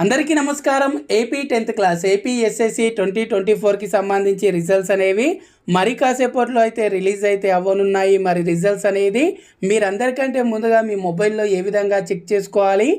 అందరికీ నమస్కారం. AP 10th class AP SSC 2024కి సంబంధించి రిజల్ట్స్ అనేవి మరి కాసేపట్లో అయితే రిలీజ్ అయితే అవ్వనున్నాయి. మరి రిజల్ట్స్ అనేది మీరందరికంటే ముందుగా మీ మొబైల్లో ఏ విధంగా చెక్ చేసుకోవాలి,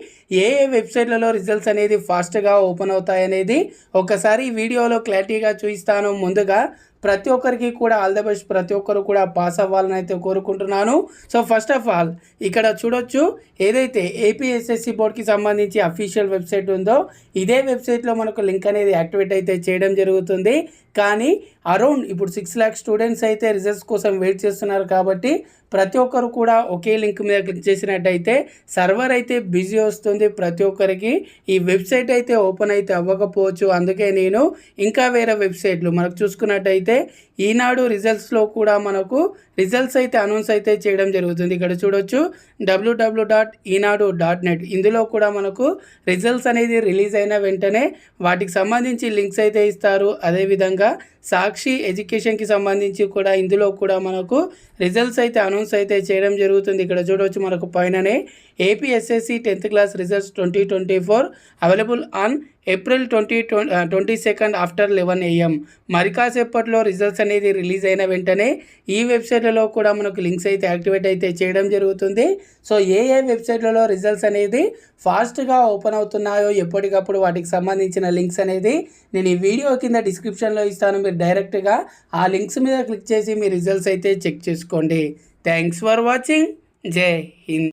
ఏ వెబ్సైట్లలో రిజల్ట్స్ అనేది ఫాస్ట్గా ఓపెన్ అవుతాయి అనేది ఒకసారి ఈ వీడియోలో క్లారిటీగా చూపిస్తాను. ముందుగా ప్రతి ఒక్కరికి కూడా ఆల్ ద బెస్ట్, ప్రతి ఒక్కరు కూడా పాస్ అవ్వాలని అయితే కోరుకుంటున్నాను. సో ఫస్ట్ ఆఫ్ ఆల్ ఇక్కడ చూడొచ్చు, ఏదైతే ఏపీఎస్ఎస్సి బోర్డ్కి సంబంధించి అఫీషియల్ వెబ్సైట్ ఉందో ఇదే వెబ్సైట్లో మనకు లింక్ అనేది యాక్టివేట్ అయితే చేయడం జరుగుతుంది. కానీ అరౌండ్ ఇప్పుడు 6 lakhs స్టూడెంట్స్ అయితే రిజల్ట్స్ కోసం వెయిట్ చేస్తున్నారు. కాబట్టి ప్రతి ఒక్కరు కూడా ఒకే లింక్ మీద క్లిక్ చేసినట్టయితే సర్వర్ అయితే బిజీ వస్తుంది. ప్రతి ఒక్కరికి ఈ వెబ్సైట్ అయితే ఓపెన్ అయితే అవ్వకపోవచ్చు. అందుకే నేను ఇంకా వేరే వెబ్సైట్లు మనకు చూసుకున్నట్టయితే ఈనాడు రిజల్ట్స్లో కూడా మనకు రిజల్ట్స్ అయితే అనౌన్స్ అయితే చేయడం జరుగుతుంది. ఇక్కడ చూడొచ్చు www.enadu.net, ఇందులో కూడా మనకు రిజల్ట్స్ అనేది రిలీజ్ అయిన వెంటనే వాటికి సంబంధించి లింక్స్ అయితే ఇస్తారు. అదేవిధంగా సాక్షి ఎడ్యుకేషన్కి సంబంధించి కూడా ఇందులో కూడా మనకు రిజల్ట్స్ అయితే అనౌన్స్ అయితే చేయడం జరుగుతుంది. ఇక్కడ చూడవచ్చు మనకు పైననే APSSC 10th class results 2024 available on April 22 after 11 AM. మరి కాసేపట్లో రిజల్ట్స్ అనేది రిలీజ్ అయిన వెంటనే ఈ వెబ్సైట్లలో కూడా మనకు లింక్స్ అయితే యాక్టివేట్ అయితే చేయడం జరుగుతుంది. సో ఏ వెబ్సైట్లలో రిజల్ట్స్ అనేది ఫాస్ట్గా ఓపెన్ అవుతున్నాయో ఎప్పటికప్పుడు వాటికి సంబంధించిన లింక్స్ అనేది నేను ఈ వీడియో కింద డిస్క్రిప్షన్లో ఇస్తాను. మీరు డైరెక్ట్గా ఆ లింక్స్ మీద క్లిక్ చేసి మీ రిజల్ట్స్ అయితే చెక్ చేసుకోండి. Thanks for watching. జై హింద్.